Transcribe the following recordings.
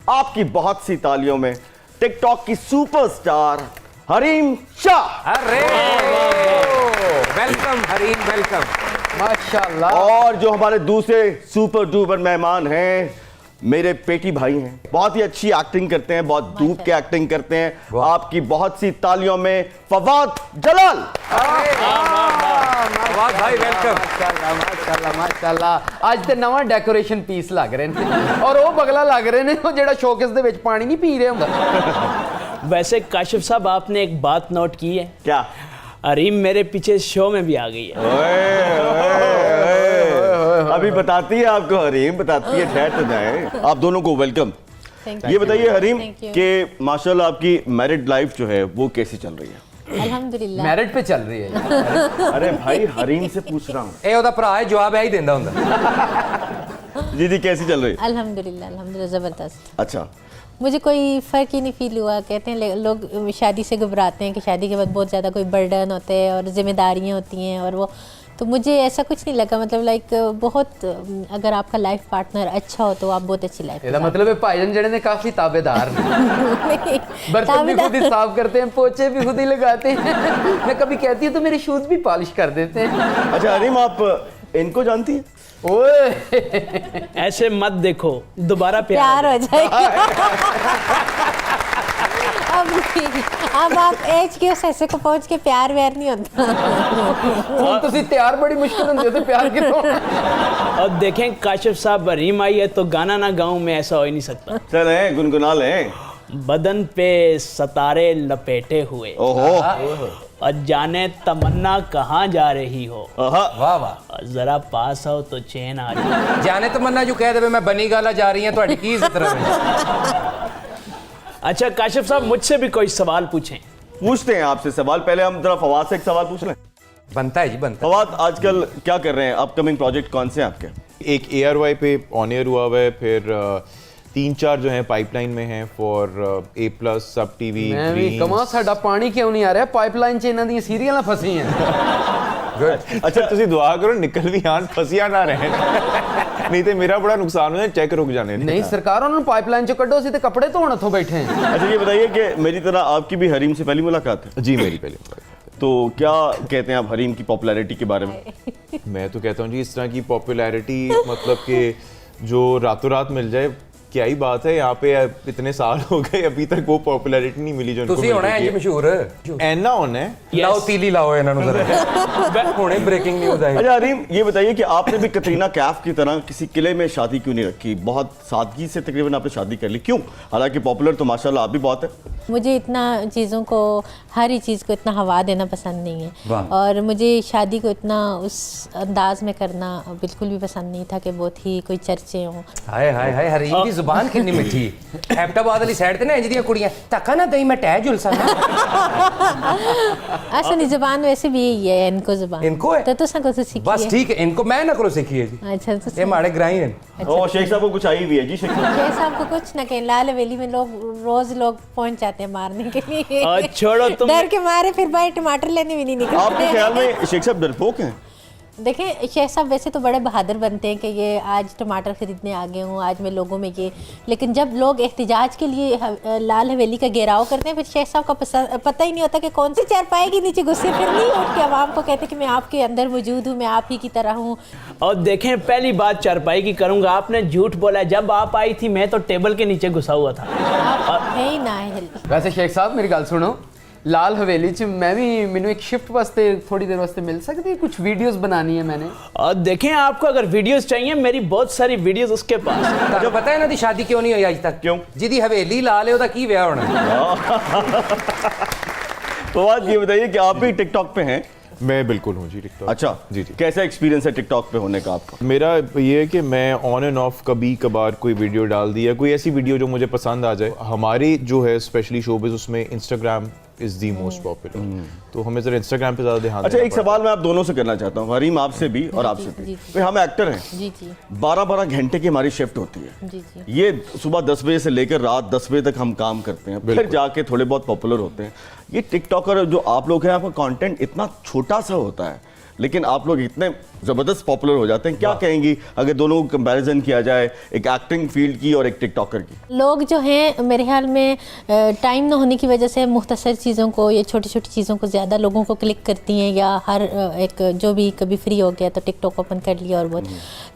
आपकी बहुत सी तालियों में टिकटॉक की सुपरस्टार हरीम शाह। अरे वेलकम हरीम, वेलकम माशाल्लाह। और जो हमारे दूसरे सुपर डुपर मेहमान हैं, मेरे पेटी भाई हैं, बहुत ही अच्छी एक्टिंग करते हैं, बहुत धूप के एक्टिंग करते हैं। आपकी बहुत सी तालियों में फवाद जलाल। फवाद भाई वेलकम। माशाल्लाह माशाल्लाह माशाल्लाह। आज ते नवा डेकोरेशन पीस लग रहे हैं और वो बगला लग रहे हैं वो जेड़ा शोकेस दे विच पानी नहीं पी रहे हुंदा। वैसे काशिफ साहब आपने एक बात नोट की है क्या? हरीम मेरे पीछे शो में भी आ गई है। अभी बताती है आपको हरीम, बताती है, ठहर तो जाए। आप दोनों को वेलकम। ये बताइए हरीम कि माशाल्लाह आपकी मैरिड लाइफ जो है वो कैसी चल रही है? अल्हम्दुलिल्लाह मैरिड पे चल रही है। अरे भाई हरीम से पूछ रहा हूँ। ए ओदा भरा है, जवाब है ही देंदा हुंदा। जी कैसी चल रही है? अल्हम्दुलिल्लाह अल्हम्दुलिल्लाह ज़बरदस्त। अच्छा, मुझे कोई फ़र्क ही नहीं फील हुआ। कहते हैं लोग शादी से घबराते हैं कि शादी के बाद बहुत ज़्यादा कोई बर्डन होते हैं और जिम्मेदारियाँ होती हैं और वो, तो मुझे ऐसा कुछ नहीं लगा। मतलब लाइक बहुत, अगर आपका लाइफ पार्टनर अच्छा हो तो आप बहुत अच्छी लाइफ। ਇਹਦਾ मतलब है भाईजान जड़े ने काफी ताबेदार हैं। बर्तन भी खुद ही साफ करते हैं, पोछे भी खुद ही लगाते हैं। मैं कभी कहती हूँ तो मेरे शूज भी पॉलिश कर देते हैं। अच्छा हरीम आप इनको जानती हैं? ओए ऐसे मत देखो, दोबारा प्यार हो जाएगा। अब आप एज के उस ऐसे को पहुंच के प्यार व्यार नहीं होता। ਹੁਣ ਤੁਸੀਂ ਤਿਆਰ बड़ी मुश्किल ਹੁੰਦੀ है तो प्यार कितों। और देखें काशिफ साहब हरीम आई है तो गाना ना गाऊं मैं, ऐसा हो ही नहीं सकता। चले गुनगुना लें। बदन पे सतारे लपेटे हुए ओहो, और जाने तमन्ना कहाँ जा रही हो, आहा, वाह वाह। जरा पास आओ तो चैन आ जाए। जाने तमन्ना जो कह दे मैं बनी गाला जा रही हैं, ਤੁਹਾਡੀ ਕੀ इज्जत रहे। अच्छा काशिफ साहब मुझसे भी कोई सवाल पूछें। पूछते हैं आपसे सवाल। पहले हम जरा फवाद से एक सवाल पूछ लें। बनता है जी, बनता है। फवाद आजकल क्या कर रहे हैं? अपकमिंग प्रोजेक्ट कौन से हैं आपके? एक ARY पे ऑन एयर हुआ हुआ है, फिर 3-4 जो हैं पाइपलाइन में हैं फॉर A+ सब टीवी। मैं भी कमा साडा पानी क्यों नहीं आ रहा? पाइपलाइन च इन्हां दी सीरियलां फसी हैं। अच्छा ਤੁਸੀਂ दुआ करो निकल भी आन फसिया ना रहे। नहीं तो मेरा बड़ा नुकसान हो जाए, चेक रुक जाने। नहीं सरकार उन्होंने पाइपलाइन चो कड्डो सी ते कपड़े धोण हथों बैठे हैं। अच्छा ये बताइए कि मेरी तरह आपकी भी हरीम से पहली मुलाकात है? जी मेरी पहले मुलाकात। तो क्या कहते हैं आप हरीम की पॉपुलैरिटी के बारे में? मैं तो कहता हूँ जी इस तरह की पॉपुलैरिटी मतलब कि जो रातों रात मिल जाए, क्या ही बात है। यहाँ पे इतने साल हो गए अभी तक वो पॉपुलैरिटी नहीं मिली जो इनको ਤੁਸੀਂ ਹੋਣਾ ਹੈ ਜੀ ਮਸ਼ਹੂਰ। ऐना होना है। लाओ तीली लाओ ਇਹਨਾਂ ਨੂੰ ਜ਼ਰਾ। ਹੁਣੇ ब्रेकिंग न्यूज़ आई। अच्छा हरीम ये बताइए कि आपने भी कतरीना कैफ की तरह किसी किले में शादी क्यों नहीं रखी? बहुत सादगी से तकरीबन आपने शादी कर ली, क्यों? हालांकि पॉपुलर तो माशाल्लाह आप भी बहुत है। मुझे इतना चीज़ों को, हर ही चीज़ को इतना हवा देना पसंद नहीं है और मुझे शादी को इतना उस अंदाज में करना बिल्कुल भी पसंद नहीं था कि बहुत ही कोई चर्चे हों। हाय हाय हाय, हरीम की जुबान कितनी मिठी। हैप्टाबाद वाली साइड ते ना इंज दी कुड़ियां धक्का ना दई मैं टह जुलसा ना। अच्छा नहीं, जुबान वैसे भी यही है, इनको जुबान इनको है? तो तुसा को सीखी बस है। ठीक है, इनको मैं ना करो सीखी है जी। अच्छा तो ये माड़े ग्राई हैं। ओ शेख साहब को कुछ आई हुई है जी? शेख साहब शेख साहब को कुछ ना कहें, लाल हवेली में लोग रोज पहुंच जाते हैं मारने के लिए। छोड़ो तुम, डर के मारे फिर भाई टमाटर लेने भी नहीं निकलते। आपके ख्याल में शेख साहब डरपोक हैं? देखें शेख साहब वैसे तो बड़े बहादुर बनते हैं कि ये आज टमाटर खरीदने आ गए हूँ, आज मैं लोगों में ये, लेकिन जब लोग एहतिजाज के लिए लाल हवेली का घेराव करते हैं फिर शेख साहब का पता ही नहीं होता कि कौन सी चारपाई के नीचे घुसे फिर नहीं उठ के आवाम को कहते कि मैं आपके अंदर मौजूद हूँ, मैं आप ही की तरह हूँ। और देखें पहली बात चारपाई की करूंगा, आपने झूठ बोला। जब आप आई थी मैं तो टेबल के नीचे घुसा हुआ था। आप है ही ना है। वैसे शेख साहब मेरी गल सुनो, लाल हवेली च मैं भी मैंने एक शिफ्ट वास्ते थोड़ी देर वास्ते मिल सकती है? कुछ वीडियोस बनानी है मैंने। और देखें आपको अगर वीडियोस चाहिए, मेरी बहुत सारी वीडियोस उसके पास। ਤੁਹਾਨੂੰ ਪਤਾ ਇਹਨਾਂ ਦੀ शादी क्यों नहीं हुई आज तक? क्यों? ਜਿਹਦੀ हवेली लाल है ਉਹਦਾ ਕੀ ਵਿਆਹ ਹੋਣਾ? फवाद ये बताइए कि आप भी टिकटॉक पे हैं? मैं बिल्कुल हूँ जी टिकटॉक। अच्छा जी जी। कैसा एक्सपीरियंस है टिकटॉक पे होने का आपका? मेरा ये है कि मैं ऑन एंड ऑफ कभी कभार कोई वीडियो डाल दिया, कोई ऐसी वीडियो जो मुझे पसंद आ जाए। हमारी जो है स्पेशली शोबिज़ उसमें Instagram is the most popular, तो हमें जरा इंस्टाग्राम पे ज़्यादा ध्यान। अच्छा एक सवाल मैं आप दोनों से करना चाहता हूँ, हरीम आपसे भी और आपसे भी। भाई हम एक्टर हैं, जी जी 12-12 घंटे की हमारी शिफ्ट होती है। जी जी ये सुबह 10 बजे से लेकर रात 10 बजे तक हम काम करते हैं, फिर जाके थोड़े बहुत पॉपुलर होते हैं। ये टिकटॉकर जो आप लोग हैं, आपका कंटेंट इतना छोटा सा होता है लेकिन आप लोग इतने जबरदस्त पॉपुलर हो जाते हैं, क्या कहेंगी अगर दोनों को कंपैरिजन किया जाए, एक एक्टिंग फील्ड की और एक टिकटॉकर की? लोग जो हैं मेरे ख्याल में टाइम ना होने की वजह से मुख्तसर चीज़ों को या छोटी छोटी चीज़ों को ज़्यादा लोगों को क्लिक करती हैं, या हर एक जो भी कभी फ्री हो गया तो टिकटॉक ओपन कर लिया और बहुत,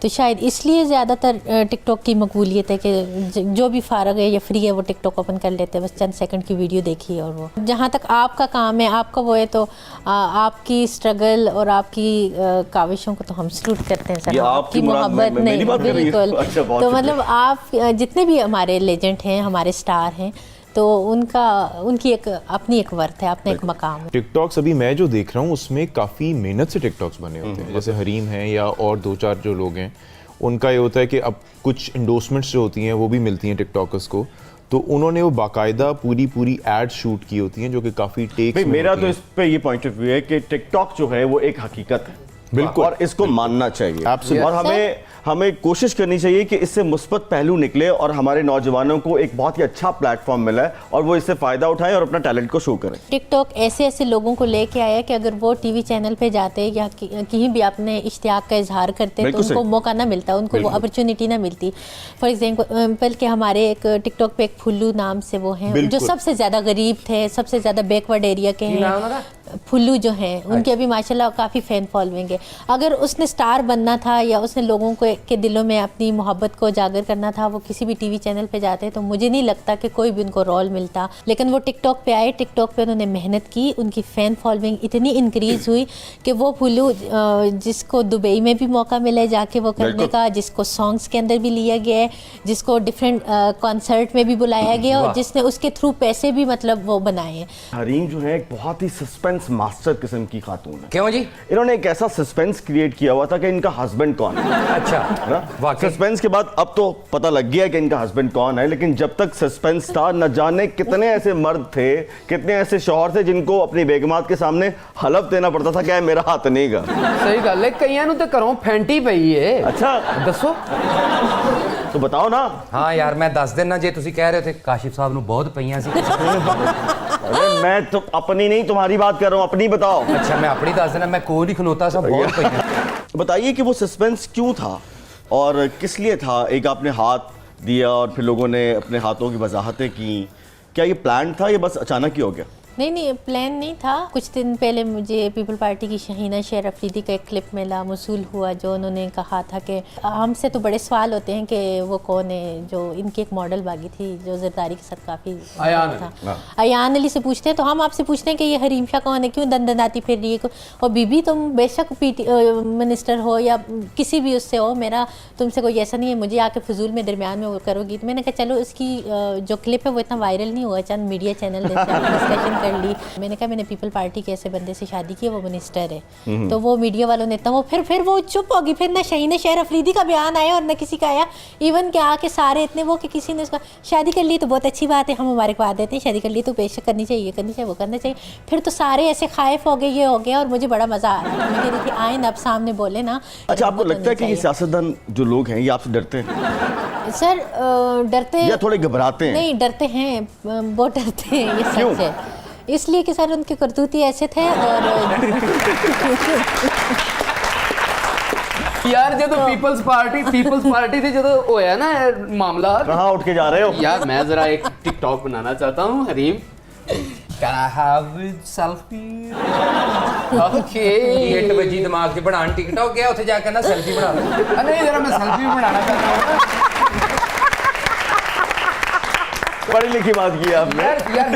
तो शायद इसलिए ज़्यादातर टिकटॉक की मकबूलियत है कि जो भी फारग है या फ्री है वो टिकटॉक ओपन कर लेते हैं, बस चंद सेकंड की वीडियो देखी और वो। जहाँ तक आपका काम है, आपका वो है, तो आपकी स्ट्रगल और आपकी काविशों को तो हम सलूट करते हैं सर। ये आपकी मुराद मोहब्बत मेरी नहीं, बात कर रही है? बिल्कुल। अच्छा, बहुत तो शुक्रिया। मतलब आप जितने भी हमारे लेजेंड हैं, हमारे स्टार हैं, तो उनकी एक अपनी एक वर्थ है, अपना एक मकाम है। टिकटॉक्स अभी मैं जो देख रहा हूँ उसमें काफ़ी मेहनत से टिकटॉक्स बने होते हैं, जैसे हरीम हैं या और 2-4 जो लोग हैं, उनका ये होता है कि अब कुछ इंडोर्समेंट्स जो होती हैं वो भी मिलती हैं टिकटॉकर्स को, तो उन्होंने वो बाकायदा पूरी एड शूट की होती हैं जो कि काफ़ी टेक्स भाई में मेरा होती तो हैं। इस पे ये पॉइंट ऑफ व्यू है कि टिकटॉक जो है वो एक हकीकत है, बिल्कुल। और इसको मानना चाहिए। Absolutely। और हमें कोशिश करनी चाहिए कि इससे मुस्बत पहलू निकले और हमारे नौजवानों को एक बहुत ही अच्छा प्लेटफॉर्म मिला है और वो इससे फायदा उठाएं और अपना टैलेंट को शो करें। टिकटॉक ऐसे ऐसे लोगों को लेके आया कि अगर वो टीवी चैनल पे जाते या कहीं भी अपने इश्तियाक का इजहार करते तो बिल्कुल उनको सही। मौका ना मिलता, उनको वो अपॉर्चुनिटी ना मिलती। फॉर एग्जाम्पल कि हमारे एक टिकटॉक पे एक फुल्लू नाम से वो हैं, जो बिल्कुल। सबसे ज़्यादा गरीब थे, सबसे ज़्यादा बैकवर्ड एरिया के हैं, फुल्लू जो हैं, उनकी अभी माशाल्लाह काफ़ी फ़ैन फॉलोइंग है। अगर उसने स्टार बनना था या उसने लोगों को के दिलों में अपनी मोहब्बत को उजागर करना था, वो किसी भी टीवी चैनल पे जाते तो मुझे नहीं लगता कि कोई भी उनको रोल मिलता। लेकिन वो टिकटॉक पे आए, टिकटॉक पे उन्होंने मेहनत की, उनकी फ़ैन फॉलोइंग इतनी इंक्रीज़ हुई कि वो फुल्लू जिसको दुबई में भी मौका मिला जाके वो करने का, जिसको सॉन्ग्स के अंदर भी लिया गया है, जिसको डिफरेंट कॉन्सर्ट में भी बुलाया गया और जिसने उसके थ्रू पैसे भी मतलब वो बनाए हैं। हरीम जो है एक बहुत ही सस्पेंस मास्टर किस्म की खातून है। क्यों जी? इन्होंने एक ऐसा सस्पेंस क्रिएट किया हुआ था कि इनका हस्बैंड कौन है, अच्छा, है ना? वाकई। सस्पेंस के बाद अब तो पता लग गया कि इनका हस्बैंड कौन है, लेकिन जब तक सस्पेंस था न जाने कितने ऐसे मर्द थे, कितने ऐसे शौहर थे जिनको अपनी बेगमात के सामने हलफ देना पड़ता था कि मेरा हाथ नहीं गा। सही गल है, कईयां नूं ते घरों फैंटी पई है। अच्छा दसो तो बताओ ना। हाँ यार, मैं दस देना जे तुसी कह रहे थे काशिफ साहब ਨੂੰ बहुत पईयां सी। अरे मैं तो अपनी नहीं तुम्हारी बात कर रहा हूँ, अपनी बताओ। अच्छा, मैं अपनी दस देना, मैं कोई नहीं खनोता सा, बहुत पईयां। बताइए कि वो सस्पेंस क्यों था और किस लिए था? एक आपने हाथ दिया और फिर लोगों ने अपने हाथों की वजाहतें की, क्या ये प्लान था या बस अचानक ही हो गया? नहीं, प्लान नहीं था। कुछ दिन पहले मुझे पीपल पार्टी की शहीना शेर अफरीदी का एक क्लिप मिला, मौसूल हुआ, जो उन्होंने कहा था कि हमसे तो बड़े सवाल होते हैं कि वो कौन है, जो इनकी एक मॉडल बागी थी जो जरदारी के साथ काफ़ी था, अयान अली से पूछते हैं, तो हम आपसे पूछते हैं कि ये हरीम शाह कौन है, क्यों दंदनाती फिर रही है? और बीबी तुम बेशक मिनिस्टर हो या किसी भी उससे हो, मेरा तुमसे कोई ऐसा नहीं है, मुझे आके फजूल में दरमियान में वो करोगी। तो मैंने कहा चलो इसकी जो क्लिप है वो इतना वायरल नहीं हुआ, चंद मीडिया चैनल डिस्कशन कर ली। मैंने कहा मैंने पीपल पार्टी के ऐसे बंदे से शादी की है, वो मिनिस्टर है। तो वो मीडिया वालों ने इतना वो फिर वो चुप होगी, फिर ना शहीन शेर अफरीदी का बयान आया और ना किसी का आया। इवन के आके सारे इतने वो कि किसी ने उसका शादी कर ली तो बहुत अच्छी बात है, हम मुबारक बाद देते हैं, शादी कर ली तो बेशक करनी चाहिए, वो करना चाहिए। फिर तो सारे ऐसे खाइफ हो गए, ये हो गया, और मुझे बड़ा मजा आ रहा था। मैं कह रही थी आए ना अब सामने बोले ना। अच्छा, आपको लगता है कि ये सियासतदान जो लोग हैं ये आपसे डरते हैं सर? डरते या थोड़े घबराते हैं? नहीं, डरते हैं, बहुत डरते हैं, ये क्यों? सच है। इसलिए कि सर उनके करतूती ऐसे थे और यार जो पीपल्स पार्टी थी जो होया ना मामला, कहाँ उठ के जा रहे हो? यार मैं जरा एक टिकटॉक बनाना चाहता हूँ Hareem. Can I have selfie? Okay, hit बजी दिमाग 'ਚ ਬਣਾਣ टिकटॉक गया ਉੱਥੇ ਜਾ ਕੇ ਨਾ सेल्फी बना लो। नहीं जरा मैं सेल्फी बनाना चाहता हूँ। पढ़ी लिखी बात की आपने। यार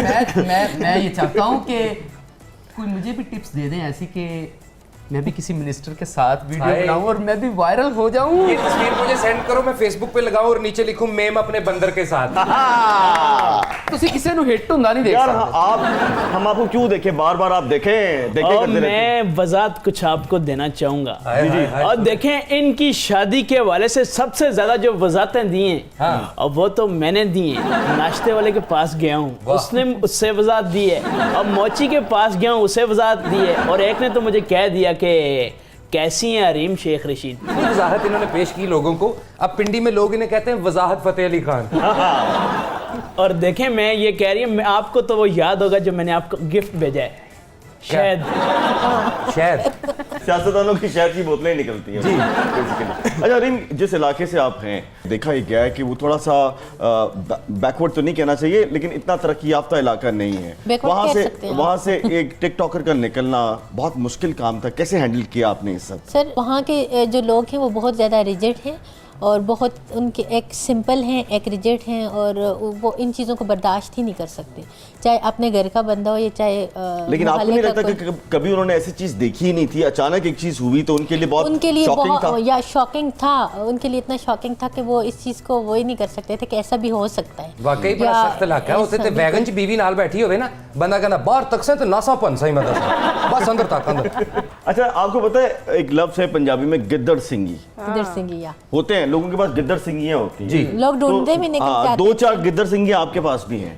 मैं ये चाहता हूँ कि कोई मुझे भी टिप्स दे दें ऐसी कि मैं भी किसी मिनिस्टर के साथ वीडियो हाय। बनाऊं और मैं भी वायरल हो जाऊं। ये तस्वीर मुझे सेंड करो, मैं फेसबुक पे लगाऊं और नीचे लिखूं मेम अपने बंदर के साथ। ਤੁਸੀਂ ਕਿਸੇ ਨੂੰ ਹਿੱਟ ਹੁੰਦਾ नहीं देख यार सकते। हम आपको क्यों देखें, बार बार आप देखें और करते रहते हैं। मैं वजात कुछ आपको देना चाहूंगा। हाय, हाय, हाय। और देखें इनकी शादी के हवाले से सबसे ज्यादा जो वजातें दी हैं, हाँ। और वो तो मैंने दी हैं। नाश्ते वाले के पास गया हूँ, उसने उससे वजात दी है, और मोची के पास गया हूँ, उसे वजात दी है, और एक ने तो मुझे कह दिया कि कैसी हैं हरीम शेख रशीद। वजाहत इन्होंने पेश की लोगों को। अब पिंडी में लोग इन्हें कहते हैं वजाहत फतेह अली खान। और देखें मैं ये कह रही हूँ, आपको तो वो याद होगा जो मैंने आपको गिफ्ट भेजा है, शायद। सियासतदानों की शहद की बोतलें ही निकलती हैं जी। अच्छा हरीम, जिस इलाके से आप हैं, देखा ही गया है कि वो थोड़ा सा बैकवर्ड तो नहीं कहना चाहिए, लेकिन इतना तरक्की याफ्ता इलाका नहीं है। Backward कह सकते हैं आप। वहाँ से एक टिकटॉकर का निकलना बहुत मुश्किल काम था, कैसे हैंडल किया आपने इस सब? सर वहाँ के जो लोग हैं वो बहुत ज़्यादा रिजिड हैं और बहुत उनके एक सिंपल हैं, एक रिजिड हैं, और वो इन चीज़ों को बर्दाश्त ही नहीं कर सकते, चाहे अपने घर का बंदा हो या चाहे लेकिन आपको मोहल्ले नहीं का लगता कोई- कि कभी उन्होंने ऐसी चीज देखी ही नहीं थी, अचानक एक चीज हुई तो उनके लिए बहुत शॉकिंग था? या शॉकिंग था, उनके लिए इतना शॉकिंग था कि वो इस चीज़ को वो ही नहीं कर सकते थे कि ऐसा भी हो सकता है। वाकई बड़ा या सख्त इलाका है। उत्थे ते ऐसा वैगन च बीवी नाल बैठी होवे ना, बंदा कहंदा बाहर तक से तो नासा पंसा ही मैं दस बस अंदर तक अंदर। अच्छा, आपको पता है एक लफ्ज है पंजाबी में गिद्दड़ सिंगी, गिद्दड़ सिंगिया होते हैं लोगों के पास, गिद्दड़ सिंगियां होती हैं जी। लोग ढूंढते भी नहीं हाँ, चाहते। 2-4 गिद्दड़ सिंगी आपके पास भी हैं।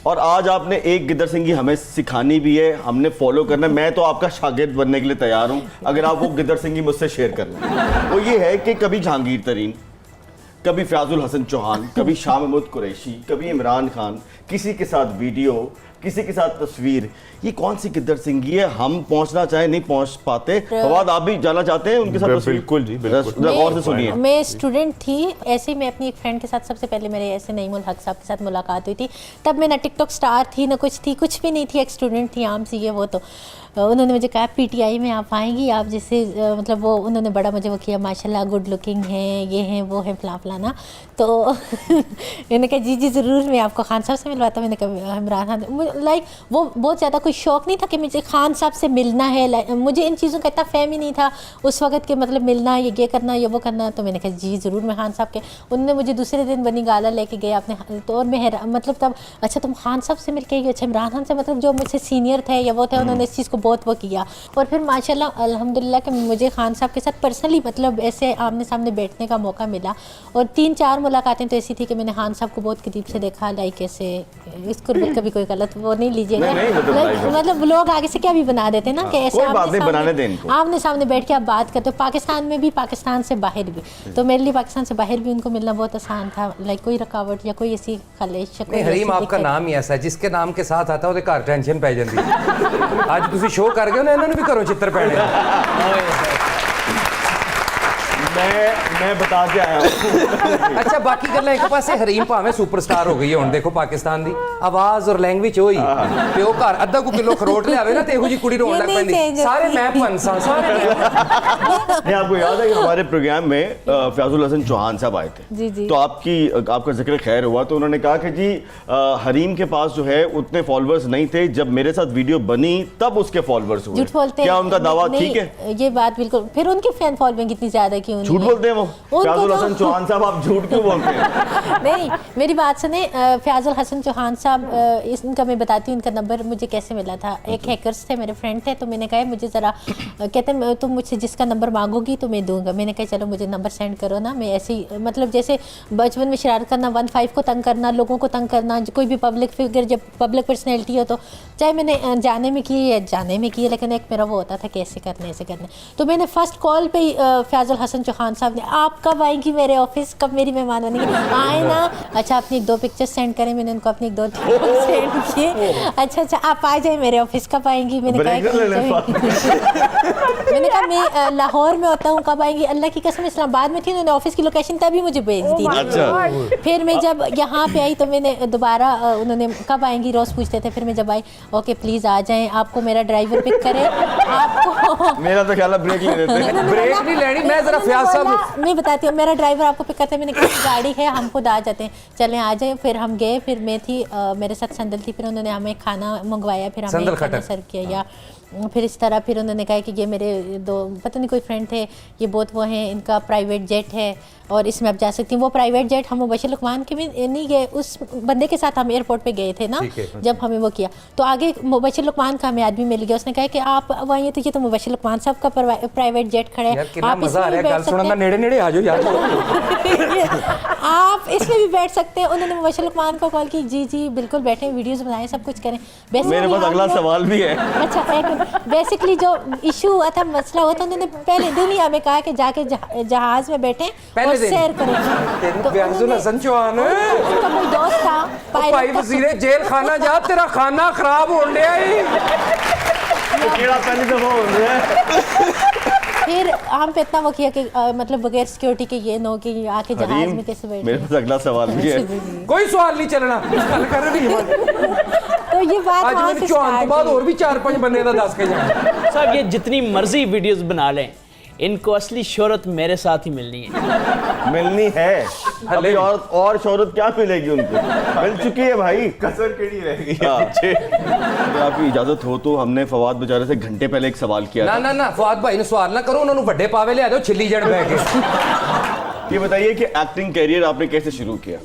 और आज आपने एक गिद्दड़ सिंगी हमें सिखानी भी है, हमने फॉलो करना है। मैं तो आपका शागिर्द बनने के लिए तैयार हूं अगर आप वो गिद्दड़ सिंगी मुझसे शेयर कर लें। वो ये है कि कभी जहांगीर तरीन, कभी फयाजुल हसन चौहान, कभी शाह महमूद कुरैशी, कभी इमरान खान, किसी के साथ वीडियो, किसी के साथ तस्वीर, ये कौन सी गिद्दड़ सिंगी है? हम पहुंचना चाहे नहीं पहुंच पाते। फवाद, आप भी जाना चाहते हैं उनके साथ तस्वीर? बिल्कुल जी, बिल्कुल। गौर से सुनिए। मैं स्टूडेंट थी, ऐसे ही मैं अपनी एक फ्रेंड के साथ, सबसे पहले मेरे ऐसे नईमुल हक साहब के साथ मुलाकात हुई थी। तब मैं ना टिकटॉक स्टार थी ना कुछ थी, कुछ भी नहीं थी, एक स्टूडेंट थी आम सी ये वो। तो उन्होंने मुझे कहा पीटीआई में आप आएंगी, आप जैसे मतलब वो उन्होंने बड़ा मुझे वो किया, माशाल्लाह गुड लुकिंग हैं, ये हैं वो हैं फलाना। तो मैंने कहा जी जी ज़रूर, मैं आपको खान साहब से मिलवाता। मैंने कहा इमरान खान, लाइक वो बहुत ज़्यादा कोई शौक़ नहीं था कि मुझे खान साहब से मिलना है, मुझे इन चीज़ों का इतना फेम ही नहीं था उस वक्त के, मतलब मिलना, ये करना, ये वो करना। तो मैंने कहा जी ज़रूर मैं खान साहब के। उन्होंने मुझे दूसरे दिन बनी गाला लेके गए अपने, तो और मैं मतलब तब, अच्छा तुम खान साहब से मिल के गए? अच्छा इमरान खान से, मतलब जो मुझसे सीनियर थे या वो थे, उन्होंने इस चीज़ को बहुत वो किया। और फिर माशाल्लाह अल्हम्दुलिल्लाह कि मुझे खान साहब के साथ पर्सनली मतलब ऐसे आमने सामने बैठने का मौका मिला। और 3-4 मुलाकातें तो ऐसी थी कि मैंने खान साहब को बहुत करीब से देखा, लाइक ऐसे, इसको कभी कोई गलत वो नहीं लीजिएगा, नहीं, मतलब लोग आगे से क्या भी बना देते ना कि ऐसे कोई बात नहीं, बनाने दें इनको। आमने सामने बैठ के आप बात करते हो, पाकिस्तान में भी, पाकिस्तान से बाहर भी। तो मेरे लिए पाकिस्तान से बाहर भी उनको मिलना बहुत आसान था, लाइक कोई रुकावट या कोई ऐसी खलेश। नहीं हरीम, आपका नाम ही ऐसा है, जिसके नाम के साथ आता है ਉਹਦੇ ਘਰ ਟੈਨਸ਼ਨ ਪੈ ਜਾਂਦੀ ਹੈ। ਅੱਜ ਤੁਸੀਂ ਸ਼ੋਅ ਕਰ ਗਏ ਹੋ ਨਾ, ਇਹਨਾਂ ਨੂੰ ਵੀ ਘਰੋਂ ਚਿੱਤਰ ਪੈਣੇ। मैं बता के आया हूं। अच्छा बाकी गल्लां एक पासे, हरीम भावें सुपरस्टार हो गई है हुण, देखो पाकिस्तान दी आवाज़ और लैंग्वेज होई ते ਉਹ ਘਰ ਅੱਧਾ ਕੁ ਕਿਲੋ ਖਰੋਟ ਲਿਆਵੇ ਨਾ ਤੇ ਇਹੋ ਜੀ ਕੁੜੀ ਰੋਣ ਲੱਗ ਪੈਂਦੀ, ਸਾਰੇ मैं पंसा सारे मैं। नहीं, आपको याद है कि हमारे प्रोग्राम में फयाजुल हसन चौहान साहब आए थे, जी, जी। तो आपका जिक्र खैर हुआ, तो उन्होंने कहा कि जी हरीम के पास जो है उतने फॉलोअर्स नहीं थे, जब मेरे साथ वीडियो बनी तब उसके फॉलोअर्स हुए। झूठ बोलते क्या हैं। उनका दावा नहीं, ठीक है? ये बात बिल्कुल। फिर उनकी फैन फॉलोइंग इतनी ज्यादा क्यों? झूठ बोलते हैं वो फयाजुल हसन चौहान साहब, आप झूठ क्यों बोलते हैं? नहीं, मेरी बात सुने, फयाजुल हसन चौहान साहब, इनका मैं बताती हूँ इनका नंबर मुझे कैसे मिला था। एक हैकर्स थे, मेरे फ्रेंड थे, तो मैंने कहा मुझे ज़रा, कहते हैं तुम मुझसे जिसका नंबर मांगोगी तो मैं दूंगा। मैंने कहा चलो मुझे नंबर सेंड करो ना। मैं ऐसे ही मतलब जैसे बचपन में शरारत करना, 1-5 को तंग करना, लोगों को तंग करना, कोई भी पब्लिक फिगर, जब पब्लिक पर्सनैलिटी हो, तो चाहे मैंने जाने में की या जाने में की, लेकिन एक मेरा वो होता था कि ऐसे करने ऐसे करने। तो मैंने फर्स्ट कॉल पे ही फयाजुल हसन चौहान साहब ने, आप कब आएंगी मेरे ऑफिस, कब मेरी मेहमान बनेगी? आए ना, अच्छा अपनी 1-2 पिक्चर सेंड करें। मैंने उनको अपनी 1-2 सेंड किए। अच्छा आप आ जाए मेरे ऑफिस, कब आएंगी? मैंने कहा मैं लाहौर में होता हूँ, कब आएंगी? अल्लाह की कसम इस्लामाबाद में थी, उन्होंने ऑफिस की लोकेशन तभी मुझे भेज दी। अच्छा। फिर मैं जब यहाँ पे आई तो मैंने दोबारा, उन्होंने कब आएंगी रोज़ पूछते थे। फिर मैं जब आई, ओके प्लीज़ आ जाएं, आपको मेरा ड्राइवर पिक करे, आपको मेरा तो ख्याल है ब्रेक ले लेते हैं। ब्रेक नहीं लेनी, मैं जरा फयाज साहब मैं बताती हूँ, मेरा ड्राइवर आपको पिक करते हैं। मैंने कहा गाड़ी है, हम खुद आ जाते हैं, चलें आ जाए। फिर हम गए, फिर मैं थी, मेरे साथ संदल थी, फिर उन्होंने हमें खाना मंगवाया, फिर हमें खाना सर्व किया। या फिर इस तरह फिर उन्होंने कहा कि ये मेरे 2 पता नहीं कोई फ्रेंड थे, ये बहुत वो हैं, इनका प्राइवेट जेट है और इसमें आप जा सकती हैं। वो प्राइवेट जेट हम मुबशिर लुकमान के भी नहीं गए, उस बंदे के साथ हम एयरपोर्ट पे गए थे ना, जब हमें वो किया तो आगे मुबशिर लुकमान का हमें आदमी मिल गया। उसने कहा कि आप वहीं, तो ये तो मुबशिर लुकमान साहब का प्राइवेट जेट खड़े हैं, आप इसमें भी बैठ सकते हैं, नेड़े आ जाओ यार। आप इसमें भी बैठ सकते हैं। उन्होंने मुबशिर लुकमान को कॉल की, जी जी बिल्कुल बैठे, वीडियोस बनाएं, सब कुछ करें। मेरे पास अगला सवाल भी है। अच्छा, बेसिकली जो इशू हुआ था, मसला हुआ था, उन्होंने पहले दिन ही हमें कहा कि जाके जहाज में बैठे और सैर करें। तो फयाजुल हसन चौहान उनका कोई दोस्त था, भाई वजीरे जेल खाना जा, तेरा खाना खराब हो गया। केड़ा पहले तो वो हो रहा है। फिर हम पे इतना वो किया कि मतलब बगैर सिक्योरिटी के ये नो कि आके जहाज हरीम, में कैसे बैठे। मेरे पास अगला सवाल भी है। कोई सवाल नहीं चलना गल कर रही तो ये बात आज वहाँ मेरी से चौहान तो start बाद हुई। और भी 4-5 बंदे का दस के जाए। साहब ये जितनी मर्जी वीडियोस बना लें, इनको असली शोहरत मेरे साथ ही मिलनी है। मिलनी है अभी, और शोहरत क्या मिलेगी उनको, मिल चुकी है भाई। कसर केड़ी रह गई हाँ, अगर आपकी इजाजत हो तो हमने फवाद बेचारे से घंटे पहले एक सवाल किया ना था। ना ना फवाद भाई ने सवाल ना करो, उन्होंने बड़े पावे लिया दो छिल्ली जड़ बह के। ये बताइए कि एक्टिंग करियर आपने कैसे शुरू किया?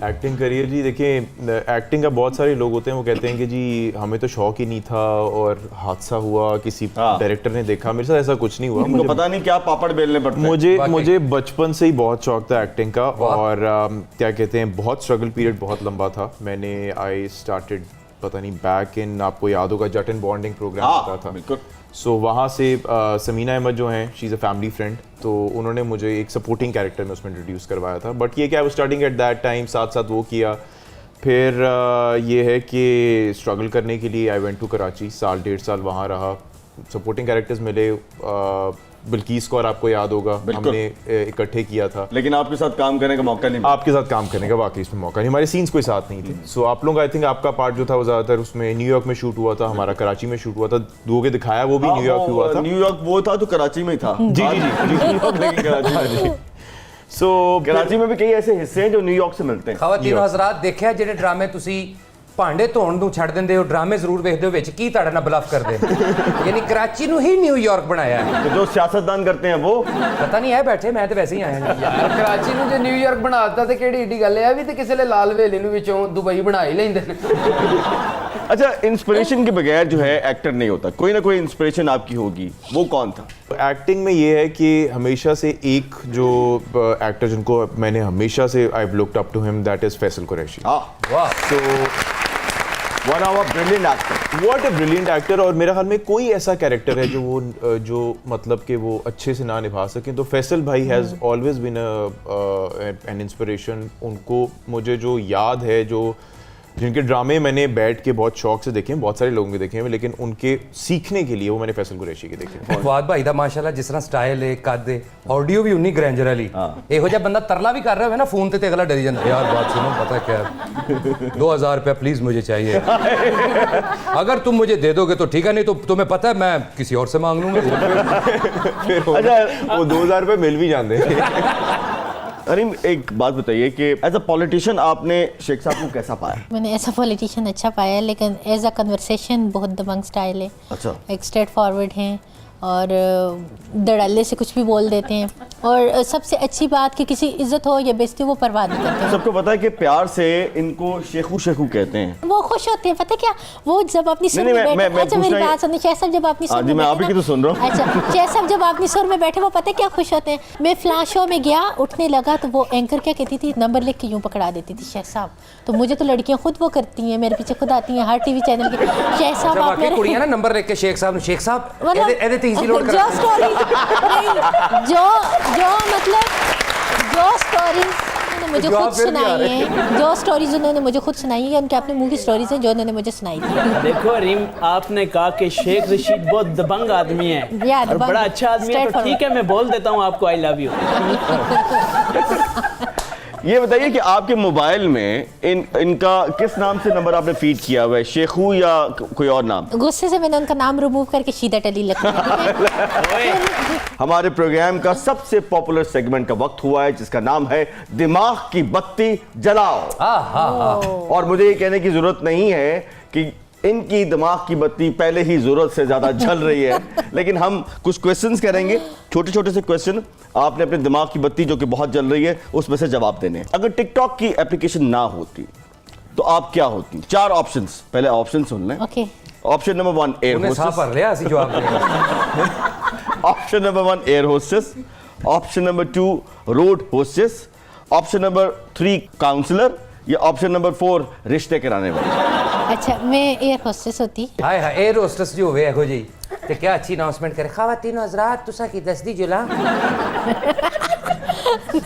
एक्टिंग करियर जी देखिए, एक्टिंग का बहुत सारे लोग होते हैं वो कहते हैं कि जी हमें तो शौक ही नहीं था और हादसा हुआ, किसी हाँ। डायरेक्टर ने देखा। मेरे साथ ऐसा कुछ नहीं हुआ। इनको पता नहीं क्या पापड़ बेलने पड़ते हैं। मुझे वाकई। मुझे बचपन से ही बहुत शौक था एक्टिंग का, और क्या कहते हैं बहुत स्ट्रगल पीरियड बहुत लंबा था। मैंने आई स्टार्टेड पता नहीं बैक इन, आपको याद होगा जट एंड बॉन्डिंग प्रोग्राम हाँ, होता था। बिल्कुल। सो वहाँ से समीना अहमद जो हैं, she is a family friend, तो उन्होंने मुझे एक सपोर्टिंग कैरेक्टर में उसमें इंट्रोड्यूस करवाया था। बट ये क्या, I was starting at that time, साथ साथ वो किया। फिर ये है कि स्ट्रगल करने के लिए आई वेंट टू कराची, 1.5 साल वहाँ रहा, सपोर्टिंग कैरेक्टर्स मिले। बिल्कीस कौर आपको याद होगा, बिल्कुल। हमने इकट्ठे किया था। लेकिन आपके साथ काम करने का मौका नहीं मिला। आपके साथ काम करने का वाकई इसमें मौका नहीं, हमारे सीन्स कोई साथ नहीं थे। सो आप लोग, आई थिंक आपका पार्ट जो था वो ज़्यादातर उसमें न्यूयॉर्क में शूट हुआ था, हमारा कराची में शूट हुआ था। दो के दिखाया वो भी हाँ, न्यूयॉर्क में हुआ था। न्यूयॉर्क वो था तो कराची में ही था। जी जी जी न्यूयॉर्क लेकिन कराची में नहीं। सो कराची में भी कई ऐसे हिस्से हैं जो न्यूयॉर्क से मिलते हैं। ਖਵਾਤੀਨ ਹਜ਼ਰਾਤ ਦੇਖਿਆ ਜਿਹੜੇ ਡਰਾਮੇ ਤੁਸੀਂ ਭਾਂਡੇ ਧੋਣ ਨੂੰ ਛੱਡ ਦਿੰਦੇ ਹੋ, ਡਰਾਮੇ ਜ਼ਰੂਰ ਵੇਖਦੇ ਹੋ, ਵਿੱਚ ਕੀ ਤੁਹਾਡੇ ਨਾਲ ਬਲਫ ਕਰਦੇ ਨੇ। ਯਾਨੀ ਕਰਾਚੀ ਨੂੰ ਹੀ ਨਿਊਯਾਰਕ ਬਣਾਇਆ ਹੈ। तो जो सियासतदान करते हैं वो ਪਤਾ ਨਹੀਂ ਹੈ ਬੈਠੇ, ਮੈਂ ਤਾਂ ਵੈਸੇ ਹੀ ਆਇਆ ਹਾਂ। ਯਾਰ ਕਰਾਚੀ ਨੂੰ ਜੇ ਨਿਊਯਾਰਕ ਬਣਾਤਾ ਤੇ ਕਿਹੜੀ ਏਡੀ ਗੱਲ ਹੈ, ਇਹ ਵੀ ਤੇ ਕਿਸੇ ਨੇ ਲਾਲ ਵੇਲੇ ਨੂੰ ਵਿੱਚੋਂ ਦੁਬਈ ਬਣਾ ਹੀ ਲੈਂਦੇ ਨੇ। अच्छा, इंस्पिरेशन के बगैर जो है एक्टर नहीं होता, कोई ना कोई इंस्पिरेशन आपकी होगी, वो कौन था? एक्टिंग में ये है कि हमेशा से एक जो एक्टर जिनको मैंने हमेशा से I looked up to him, that is Faisal Qureshi. हाँ, ਵਾਹ तो one of a brilliant actor. What a brilliant actor. और मेरे ख्याल में कोई ऐसा कैरेक्टर है जो वो जो मतलब कि वो अच्छे से ना निभा सकें, तो फैसल भाई has always been an inspiration. उनको मुझे जो याद है, जो जिनके ड्रामे मैंने बैठ के बहुत शौक से देखे हैं, बहुत सारे लोगों के देखे हैं, लेकिन उनके सीखने के लिए वो मैंने फैसल कुरैशी के देखे हैं। ਫਵਾਦ ਭਾਈ ਦਾ ਮਾਸ਼ਾਅੱਲਾ ਜਿਸ ਤਰ੍ਹਾਂ ਸਟਾਈਲ ਹੈ, ਕੱਦ ਹੈ, ਆਡੀਓ ਵੀ ਉਨੀ ਗ੍ਰੈਂਜਰ ਵਾਲੀ। ਇਹੋ ਜਿਹਾ ਬੰਦਾ ਤਰਲਾ ਵੀ ਕਰ ਰਿਹਾ ਹੋਵੇ ਨਾ ਫੋਨ ਤੇ ਅਗਲਾ ਡਰੀ ਜਾਂਦਾ, यार बात सुनो, पता क्या है, 2000 रुपया प्लीज मुझे चाहिए, अगर तुम मुझे दे दोगे तो ठीक है, नहीं तो तुम्हें पता है मैं किसी और से मांग लूंगा। फिर अच्छा, वो 2000 रुपये मिल भी जाते हैं। अरीम, एक बात बताइए कि एज अ पॉलिटिशियन आपने शेख साहब को कैसा पाया? मैंने ऐसा पॉलिटिशियन अच्छा पाया है, लेकिन एज अ कन्वर्सेशन बहुत दबंग स्टाइल है। अच्छा। एक स्ट्रेट फॉरवर्ड हैं और धड़ल्ले से कुछ भी बोल देते हैं, और सबसे अच्छी बात कि किसी इज्जत हो या बेइज्जती वो परवाह नहीं करते हैं। सबको पता है कि प्यार से इनको शेखू शेखू कहते हैं। वो खुश होते हैं, पता क्या, वो जब अपनी सुर नहीं, में मैं बैठे। अच्छा, पूछ मेरी रहा बात सुनिए, शेख साहब जब अपनी सुर हाँ में जी, मैं बैठे आप ही की ना- तो सुन रहा हूँ। अच्छा, शेख साहब जब अपनी सुर में बैठे वो पता क्या खुश होते हैं। मैं फ्लां शो में गया, उठने लगा तो वो एंकर क्या कहती थी, नंबर लिख के यूं पकड़ा देती थी शेख साहब। तो मुझे तो लड़कियां खुद वो करती हैं, मेरे पीछे खुद आती हैं हर टीवी चैनल के, शेख साहब आप बाकी मेरे कुड़ियां ना नंबर लिख के शेख साहब शेख साहब मतलब ਇਹਦੇ ਤੇ ਈਜ਼ੀ ਲੋਡ जो करा स्टोरी नहीं, जो मतलब जो स्टोरीज उन्होंने मुझे जवाब खुद फिर भी आ सुनाई रहे हैं, जो स्टोरीज उन्होंने मुझे खुद सुनाई है, उनके अपने मुंह की स्टोरीज हैं जो उन्होंने मुझे सुनाई थी। देखो रीम, आपने कहा कि शेख रशीद बहुत दबंग आदमी है या, और दबंग, बड़ा अच्छा आदमी है, तो straightforward। ठीक है मैं बोल देता हूँ आपको आई लव यू। ये बताइए कि आपके मोबाइल में इनका किस नाम से नंबर आपने फीड किया हुआ है, शेखू या कोई और नाम? गुस्से से मैंने उनका नाम रिमूव करके शीदा टली लग हमारे प्रोग्राम का सबसे पॉपुलर सेगमेंट का वक्त हुआ है, जिसका नाम है दिमाग की बत्ती जलाओ। और मुझे ये कहने की जरूरत नहीं है कि इनकी दिमाग की बत्ती पहले ही जरूरत से ज्यादा जल रही है, लेकिन हम कुछ क्वेश्चंस करेंगे, छोटे छोटे से क्वेश्चन। आपने अपने दिमाग की बत्ती जो कि बहुत जल रही है उसमें से जवाब देने हैं। अगर टिकटॉक की एप्लीकेशन ना होती तो आप क्या होती? 4 ऑप्शंस, पहले ऑप्शन सुन लें। ओके, ऑप्शन नंबर 1 एयर ਉਹਨੇ ਸਾਹ होस्टेस, ਭਰ ਲਿਆ ਅਸੀਂ ਜਵਾਬ ਦੇਣਾ। Option number 1 air hostess, option number 2 road hostess, option number 3 counsellor, या ऑप्शन नंबर 4 रिश्ते कराने वाले। अच्छा मैं एयर होस्टेस होती। हाय हाय एयर होस्टेस जो होवे ਇਹੋ ਜੀ ਤੇ क्या अच्छी अनाउंसमेंट करे, खावातीन हजरात तुसा की दस दी जुला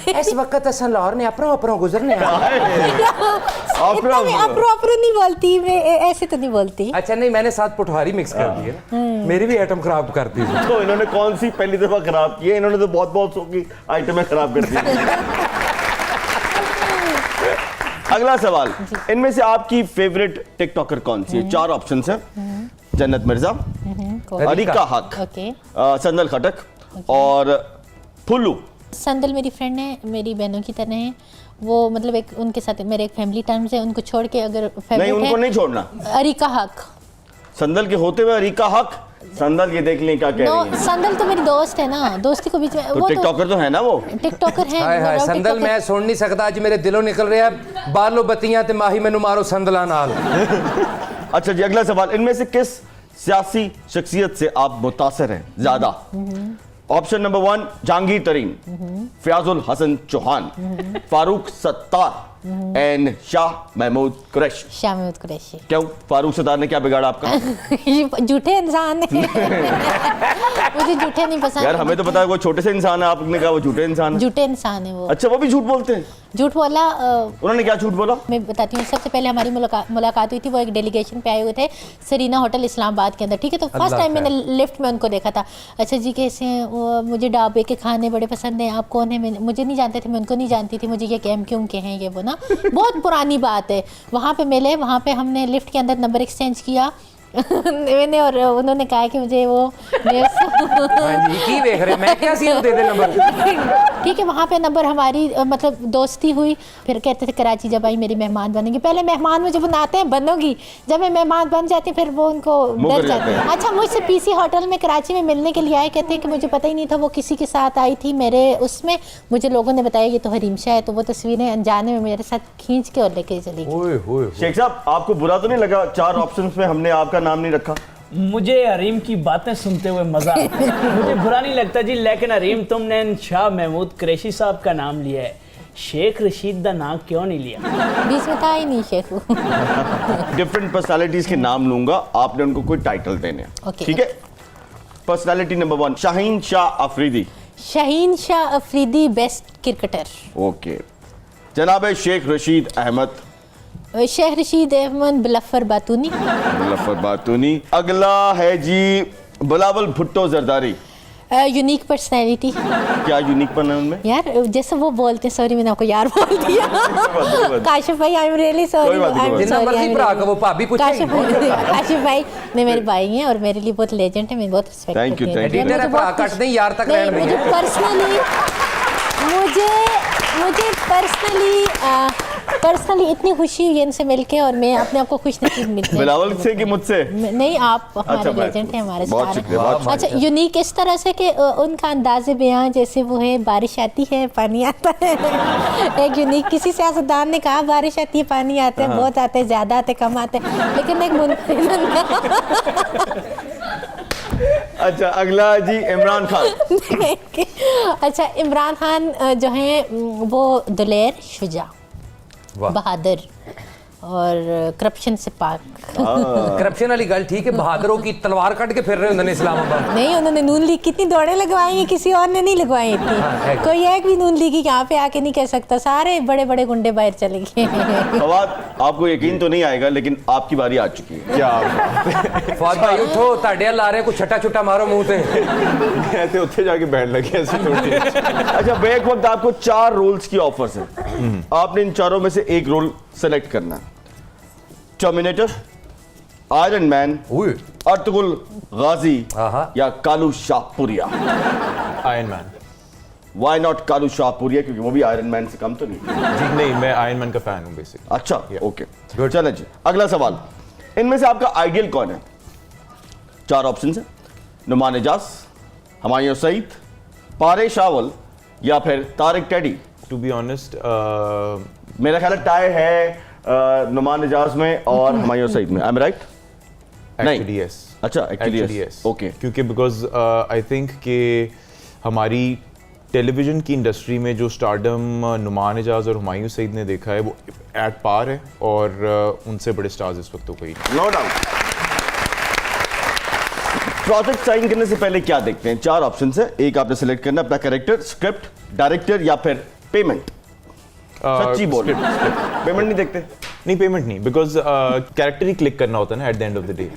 इस वक्त असन लाहौर ने अपरों गुजरने इतना मैं अपरो नहीं बोलती, मैं ऐसे तो नहीं बोलती। अच्छा नहीं, मैंने साथ पुठवारी मिक्स कर दी है ना, मेरी भी आइटम खराब कर दी। तो इन्होंने कौन सी पहली दफा खराब की है? इन्होंने तो बहुत बहुत सौ की आइटमें खराब कर दी। अगला सवाल, इनमें से आपकी फेवरेट टिकटॉकर कौन सी है? 4 ऑप्शन है। जन्नत मिर्जा, अरिका हक, संदल खटक और फुल्लू। संदल मेरी फ्रेंड है, मेरी बहनों की तरह है वो, मतलब एक उनके साथ मेरे एक फैमिली टर्म्स है, उनको छोड़ के अगर नहीं, उनको नहीं छोड़ना। अरिका हक, संदल के होते हुए अरिका हक, संदल ये देख लें क्या कह रही है। संदल तो मेरी दोस्त है ना, दोस्ती को बीच में तो टिकटॉकर तो है ना वो, टिकटॉकर है। हाय हाय संदल मैं सुन नहीं सकता, आज मेरे दिलों निकल रहे हैं बालो बत्तियां ते माही मैनू मारो संदला नाल। अच्छा जी, अगला सवाल, इनमें से किस सियासी शख्सियत से आप मुतासर हैं ज्यादा? ऑप्शन नंबर 1 जहांगीर तरीन, फयाजुल हसन चौहान, फारूक सत्तार एंड शाह महमूद कुरैशी। शाह महमूद कुरैशी। क्यों? फारूक सत्तार ने क्या बिगाड़ा आपका? झूठे इंसान है। मुझे झूठे नहीं पसंद। यार हमें तो पता है वो छोटे से इंसान है, आपने कहा वो झूठे इंसान है। झूठे इंसान है वो। अच्छा, वो भी झूठ बोलते हैं? झूठ बोला। उन्होंने क्या झूठ बोला? मैं बताती हूँ। सबसे पहले हमारी मुलाकात हुई थी, वो एक डेलीगेशन पे आए हुए थे सरीना होटल इस्लामाबाद के अंदर, ठीक है। तो फर्स्ट टाइम मैंने लिफ्ट में उनको देखा था। अच्छा जी कैसे हैं? मुझे ढाबे के खाने बड़े पसंद हैं। आप कौन है? मुझे नहीं जानते थे, मैं उनको नहीं जानती थी। मुझे ये गेम क्यों के हैं ये वो ना, बहुत पुरानी बात है। वहाँ पे मिले, वहाँ पे हमने लिफ्ट के अंदर नंबर एक्सचेंज किया मैंने, और उन्होंने कहा कि मुझे वो की देख रहे मैं क्या सीन दे दे नंबर। ठीक है, वहाँ पे नंबर हमारी मतलब दोस्ती हुई। फिर कहते थे कराची जब आई मेरी मेहमान बनेंगी। पहले मेहमान मुझे बनाते हैं बनोगी, जब मैं मेहमान बन जाती फिर वो उनको डर जाते हैं। अच्छा, मुझसे पीसी होटल में कराची में मिलने के लिए आए, कहते हैं कि मुझे पता ही नहीं था वो किसी के साथ आई थी मेरे उसमें। मुझे लोगों ने बताया ये तो हरीम शाह है, तो वो तस्वीरें अनजाने में मेरे साथ खींच के और लेके चली गई। शेख साहब, आपको बुरा तो नहीं लगा 4 ऑप्शंस में हमने आपका नाम नहीं रखा? मुझे हरीम की बातें सुनते हुए मजा आता है। मुझे बुरा नहीं लगता जी, लेकिन हरीम तुमने शाह महमूद कुरैशी साहब का नाम लिया है, शेख रशीद का नाम क्यों नहीं लिया? बीच में था ही नहीं शेख। डिफरेंट पर्सनालिटीज के नाम लूंगा, आपने उनको कोई टाइटल देने हैं, ठीक है। Personality number 1 Shaheen Shah Afridi. Shaheen Shah Afridi best cricketer. Okay. जनाब शेख रशीद अहमद। शेख रशीद अहमद बिलफर बातूनी। बिलफर बातूनी। अगला है जी बिलावल भुट्टो जरदारी। Unique personality. क्या यूनिक पन है उनमें? यार जैसे वो बोलते हैं, सॉरी मैंने आपको यार बोल दिया। काशिफ भाई आई एम रियली सॉरी। जितना मर्जी भरा का वो भाभी पूछेंगे। काशिफ भाई ने मेरे भाई हैं और मेरे लिए बहुत लेजेंड है, मैं बहुत रिस्पेक्ट करती हूं। Thank you. तेरा भरा कट दें यार तक रहने में। मुझे पर्सनली इतनी खुशी हुई इनसे मिलके, और मैं अपने आप को खुश नसीब मिलती। बिलावल से कि मुझसे? नहीं, आप हमारे लेजेंड हैं, हमारे बहुत शुक्रिया। अच्छा, यूनिक इस तरह से कि उनका अंदाज़े बयां जैसे वो है, बारिश आती है पानी आता है। एक यूनिक, किसी सियासतदान ने कहा बारिश आती है पानी आते हैं, बहुत आते हैं, ज़्यादा आते कम आते, लेकिन एक अच्छा, अगला जी इमरान खान। अच्छा, इमरान खान जो हैं वो दिलेर, शुजा, बहादुर और करप्शन से पाक। करप्शन वाली गल ठीक है, बहादुरों की तलवार कट के फिर रहे होंगे इस्लामाबाद। नहीं, उन्होंने नून लीग कितनी दौड़े लगवाई हैं, किसी और ने नहीं लगवाई इतनी। कोई एक भी नून लीग यहाँ पे आके नहीं कह सकता, सारे बड़े बड़े गुंडे बाहर चले गए। फवाद, आपको यकीन तो नहीं आएगा लेकिन आपकी बारी आ चुकी है। क्या फवाद भाई उठो, ताड़िया ला रहे, कुछ छट्टा छुट्टा मारो मुंह से। ऐसे उत्थे जाके बैठ लगे ऐसे थोड़ी। अच्छा, बैक वक्त आपको 4 रोल्स की ऑफर्स है, आपने इन चारों में से एक रोल सेलेक्ट करना है। टर्मिनेटर, आयरन मैन, अर्तुगरुल गाजी या Kalu Shahpuria. Iron man. Why not Kalu Shahpuria? क्योंकि वो भी आयरन मैन से कम तो नहीं। जी नहीं, मैं आयरन मैन का फैन हूँ बेसिकली। अच्छा, ओके, चलें जी। अगला सवाल, इनमें से आपका आइडियल कौन है? 4 ऑप्शन है, नुमान एजाज, हुमायूं सईद, पारे शावल या फिर Tariq Teddy. To be honest, मेरा ख्याल टाई है नुमान एजाज में और हुमायूं सईद में। I am right? Actually yes. अच्छा, एक्चुअली यस। ओके, क्योंकि बिकॉज आई थिंक कि हमारी टेलीविजन की इंडस्ट्री में जो स्टारडम नुमान एजाज और हुमायूं सईद ने देखा है वो एट पार है, और उनसे बड़े स्टार्स इस वक्त तो कोई नहीं। No doubt. प्रोजेक्ट साइन करने से पहले क्या देखते हैं? 4 ऑप्शन है, एक आपने सेलेक्ट करना अपना कैरेक्टर, स्क्रिप्ट, डायरेक्टर या फिर पेमेंट। सच्ची बोल, पेमेंट नहीं देखते? नहीं, पेमेंट नहीं, बिकॉज कैरेक्टर ही क्लिक करना होता है ना at the end of the day.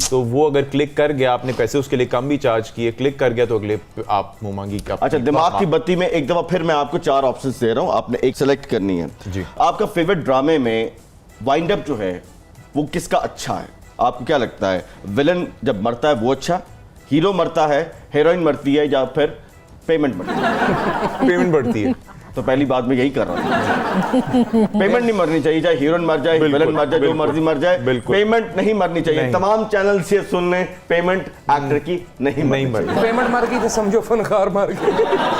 तो वो अगर क्लिक कर गया, आपने पैसे उसके लिए कम भी चार्ज किए, क्लिक कर गया तो अगले आप मुंह मांगी का। अच्छा, दिमाग की बत्ती में एक दफा फिर मैं आपको 4 ऑप्शन दे रहा हूं, आपने एक सेलेक्ट करनी है जी। आपका फेवरेट ड्रामे में वाइंड अप जो है वो किसका अच्छा है? आपको क्या लगता है, विलन जब मरता है वो अच्छा, हीरो मरता है, हीरोइन मरती है, या फिर पेमेंट मरती है? पेमेंट बढ़ती है। तो पहली बात मैं यही कर रहा हूँ, पेमेंट नहीं मरनी चाहिए, चाहे हीरोइन मर जाए, विलन मर जाए, जो मर्जी मर जाए, पेमेंट नहीं मरनी चाहिए। नहीं। तमाम चैनल से सुन लें, पेमेंट एक्टर की नहीं मरनी चाहिए। पेमेंट मर गई तो समझो फनकार मर गई।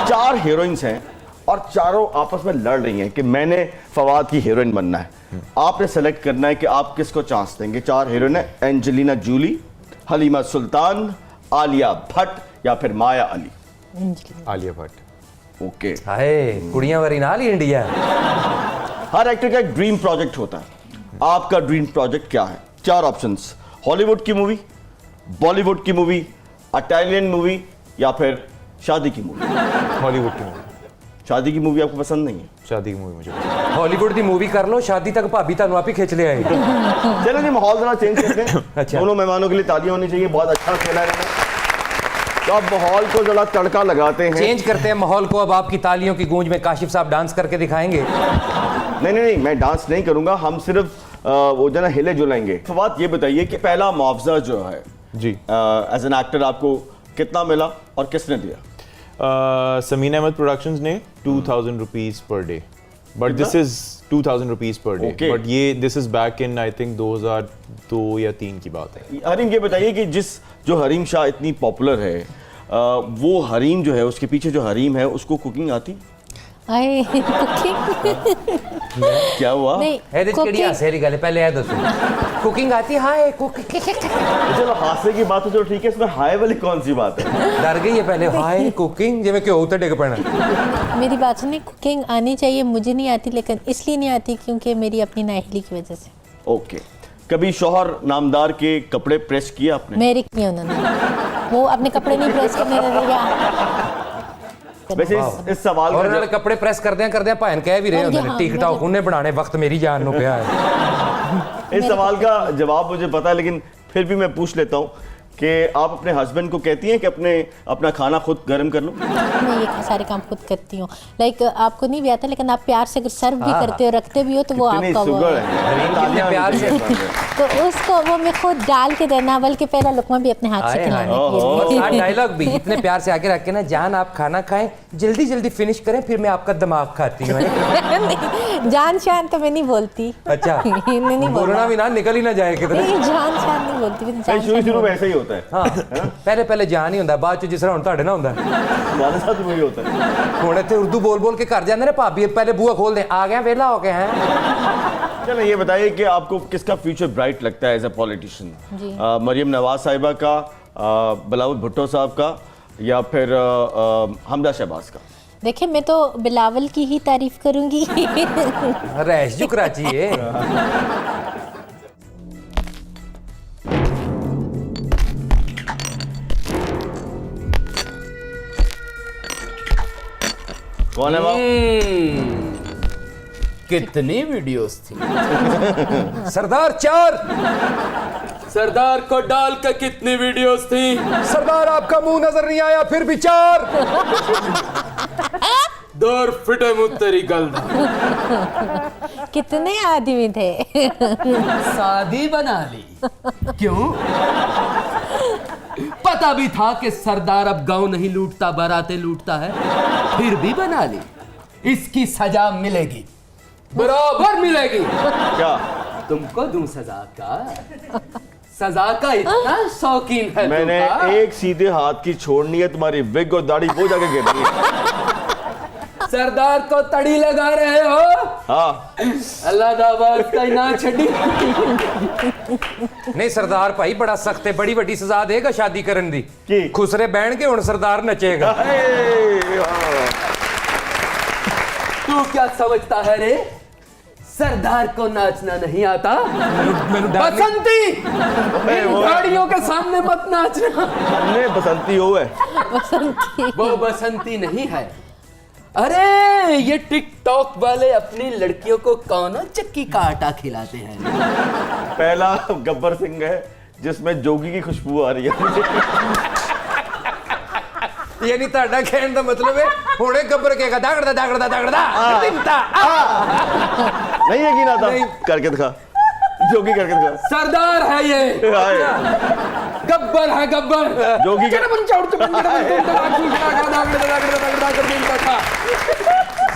4 हीरोइंस हैं और चारों आपस में लड़ रही हैं कि मैंने फवाद की हीरोइन बनना है। आपने सेलेक्ट करना है कि आप किसको चांस देंगे। 4 हीरोइन है, एंजेलिना जूली, हलीमा सुल्तान, आलिया भट्ट या फिर माया अली। आलिया भट्ट। ओके। हाय कुड़ियां वरी नाल ही इंडिया। हर एक्टर का एक ड्रीम प्रोजेक्ट होता है, आपका ड्रीम प्रोजेक्ट क्या है? 4 ऑप्शंस, हॉलीवुड की मूवी, बॉलीवुड की मूवी, इटालियन मूवी या फिर शादी की मूवी। हॉलीवुड की मूवी। शादी की मूवी आपको पसंद नहीं है? शादी की मूवी मुझे हॉलीवुड की मूवी कर लो, शादी तक भाभी तानू आप ही खींच ले आए। चलो जी, माहौल जरा चेंज करते हैं। अच्छा। दोनों मेहमानों के लिए तालियां होनी चाहिए, बहुत अच्छा खेला है। तो अब माहौल को जरा तड़का लगाते हैं, चेंज करते हैं माहौल को। अब आपकी तालियों की गूंज में काशिफ साहब डांस करके दिखाएंगे। नहीं, मैं डांस नहीं करूंगा, हम सिर्फ वो जो ना हिले जुलाएंगे। तो बात ये बताइए कि पहला मुआवजा जो है जी एज एन एक्टर आपको कितना मिला और किसने दिया? समीना अहमद प्रोडक्शंस ने 2000 rupees per day, but this is 2000 rupees per day, Okay. But ये this is back in I think 2002 या 3 की बात है। हरीम, ये बताइए कि जो हरीम शाह इतनी पॉपुलर है, वो हरीम जो है, उसके पीछे जो हरीम है उसको कुकिंग आती? आए कुकिंग क्या हुआ? नहीं, ਇਹਦੇ ਚ ਕਿਹੜੀ ਹਾਸੇ ਵਾਲੀ ਗੱਲ ਹੈ? ਪਹਿਲੇ ਇਹ ਦੱਸੋ, ਕੁਕਿੰਗ आती है? हाय कुकिंग। चलो हादसे की बात तो चलो ठीक है, इसमें हाय वाली कौन सी बात है? डर गई है पहले, हाय कुकिंग जिਵੇਂ कि होते डिग पैना। मेरी बात सुनिए, कुकिंग आनी चाहिए, मुझे नहीं आती, लेकिन इसलिए नहीं आती क्योंकि मेरी अपनी नाअहली की वजह से। ओके। कभी शौहर नामदार के कपड़े प्रेस किए आपने? मेरे किए उन्होंने, वो अपने कपड़े नहीं प्रेस करने देगा। वैसे इस सवाल और का नाले कपड़े प्रेस करदे भान कह भी रहे होंगे हाँ, टिकटॉक उन्हें बनाने वक्त मेरी जान नु पिया है। इस सवाल का जवाब मुझे पता है, लेकिन फिर भी मैं पूछ लेता हूँ कि आप अपने हस्बैंड को कहती हैं कि अपना खाना खुद गर्म कर लो? मैं ये सारे काम खुद करती हूँ। लाइक आपको नहीं भी आता, लेकिन आप प्यार से अगर सर्व भी करते हो, रखते भी हो, तो वो कितनी आपका वो सुगर है। है। कितने प्यार से। तो उसको वो मैं खुद डाल के देना, बल्कि पहला लुकमा भी अपने हाथ से आए खिलाने हाय। के और लिए। साथ डायलॉग भी इतने प्यार से आके रख के ना, जान आप खाना खाएं, जल्दी जल्दी फिनिश करें, फिर मैं आपका दिमाग खाती हूँ। नहीं, जान शान तो मैं नहीं बोलती। अच्छा, मैं नहीं बोलना भी ना निकल ही ना जाए किधर। नहीं, जान शान नहीं बोलती, मैं जान शान शुरू नहीं में ऐसा ही होता है। हाँ, पहले जान ही ਹੁੰਦਾ, ਬਾਅਦ ਚ ਜਿਸ ਤਰ੍ਹਾਂ ਹੁਣ ਤੁਹਾਡੇ ਨਾਲ ਹੁੰਦਾ। हमारे साथ भी वही होता है। ਹੁਣ ਇੱਥੇ ਉਰਦੂ बोल के घर जाते ने, भाभी पहले बुआ खोल दे, आ गया वेला हो के हैं। चलो ये बताइए कि आपको किसका फ्यूचर ब्राइट लगता है as a politician? Maryam Nawaz Sahiba का, बिलावल भुट्टो साहब का, या फिर हमजा शहबाज का? देखिए, मैं तो बिलावल की ही तारीफ करूंगी। रैश जो कराची है। कौन है वो? कितनी वीडियोस थी? सरदार 4। सरदार को डाल के कितनी वीडियोस थी? सरदार आपका मुंह नजर नहीं आया, फिर भी 4। दौर फिटे मुँह तेरी गल। कितने आदमी थे? शादी बना ली। क्यों? पता भी था कि सरदार अब गांव नहीं लूटता, बारातें लूटता है, फिर भी बना ली। इसकी सजा मिलेगी, बराबर मिलेगी। क्या? तुमको दूं सजा का? सजा का इतना शौकीन है मैंने तुमका? एक सीधे हाथ की छोड़नी है, तुम्हारी विग और दाढ़ी वो जाके गिर रही है। सरदार को तड़ी लगा रहे हो? हाँ, अल्लाह दाबाद का ना छड़ी। नहीं सरदार भाई बड़ा सख्त है, बड़ी बड़ी सजा देगा शादी करन दी। की? खुसरे बैठ के हुण सरदार नचेगा। तू क्या समझता है रे? सरदार को नाचना नहीं आता? मैंने डर नहीं- बसंती, वो- गाड़ियों के सामने मत नाचना। हमने बसंती हो है। वो बसंती नहीं है। अरे ये टिकटॉक वाले अपनी लड़कियों को कौन चक्की का आटा खिलाते हैं? पहला गब्बर सिंह है जिसमें जोगी की खुशबू आ रही है। यानी ਤੁਹਾਡਾ ਕਹਿਣ ਦਾ ਮਤਲਬ ਹੈ ਹੁਣੇ ਗੱਬਰ ਕੇ ਦਾਗੜਦਾ ਦਾਗੜਦਾ ਦਾਗੜਦਾ ਦਿੰਦਾ नहीं यकीन आता? नहीं। करके दिखा, जोगी करके दिखा। सरदार है ये, गब्बर है गब्बर। जोगी का-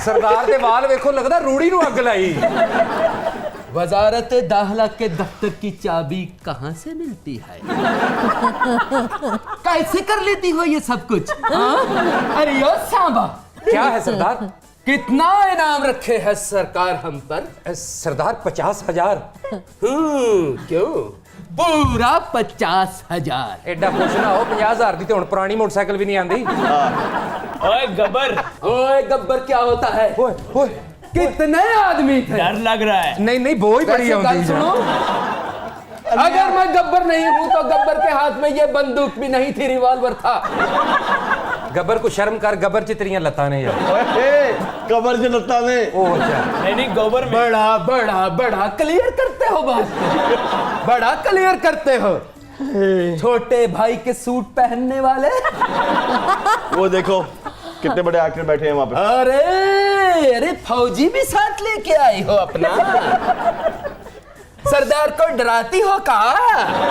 ਸਰਦਾਰ ਦੇ ਵਾਲ ਵੇਖੋ ਲੱਗਦਾ ਰੂੜੀ ਨੂੰ ਅੱਗ ਲਾਈ। वजारत दाखिला के दफ्तर की चाबी कहाँ से मिलती है? कैसे कर लेती हो ये सब कुछ? हाँ? अरे यो सांबा, क्या है सरदार? कितना इनाम रखे है सरकार हम पर? सरदार 50,000। क्यों? पूरा 50,000। ਐਡਾ ਖੁਸ਼ ਨਾ ਹੋ, 50,000 ਦੀ ਤੇ ਹੁਣ ਪੁਰਾਣੀ ਮੋਟਰਸਾਈਕਲ ਵੀ ਨਹੀਂ ਆਂਦੀ। ओए गब्बर, ओए गब्बर क्या होता है? ਓਏ ਓਏ कितने आदमी थे? डर लग रहा है। नहीं नहीं वो ही बड़ी वैसे होती बात है। सुनो, अगर मैं गब्बर नहीं हूं तो गब्बर के हाथ में ये बंदूक भी नहीं थी, रिवॉल्वर था। गब्बर को शर्म कर, गब्बर च तेरियां लत्तां ने यार। कमर से लत्ता ने। ओ अच्छा, नहीं गब्बर में बड़ा बड़ा बड़ा क्लियर करते हो बात, बड़ा क्लियर करते हो। छोटे भाई के सूट पहनने वाले, वो देखो कितने बड़े एक्टर बैठे हैं वहां पे। अरे अरे फौजी भी साथ लेके आई हो अपना। सरदार को डराती हो का?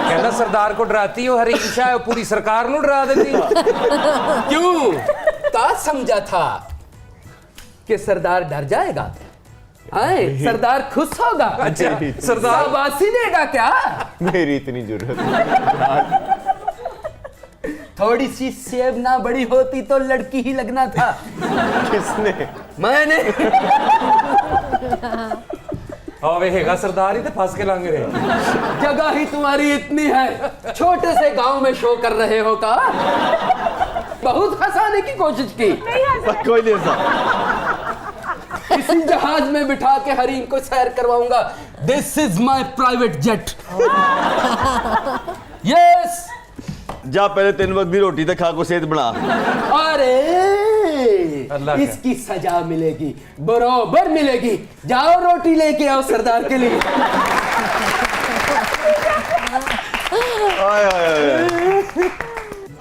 कहना सरदार को डराती हो, हरी ईशा है पूरी सरकार नु डरा देती। क्यों? का समझा था कि सरदार डर जाएगा? आए, सरदार खुश होगा? अच्छा सरदार शाबाशी देगा क्या? मेरी इतनी जरूरत थोड़ी सी सेब ना बड़ी होती तो लड़की ही लगना था। किसने? मैंने। हाँ वे हैगा सरदार ही तो फंस के लंघ रहे। जगह ही तुम्हारी इतनी है, छोटे से गांव में शो कर रहे हो का? बहुत हंसाने की कोशिश की। कोई नहीं ऐसा। इसी जहाज में बिठा के हरीम को सैर करवाऊंगा। This is my private jet. Yes. जा पहले 3 वक्त की रोटी तो खा को सेहत बना। अरे अल्लाह का। इसकी सजा मिलेगी, बरोबर मिलेगी। जाओ रोटी लेके आओ सरदार के लिए। आय, आय, आय।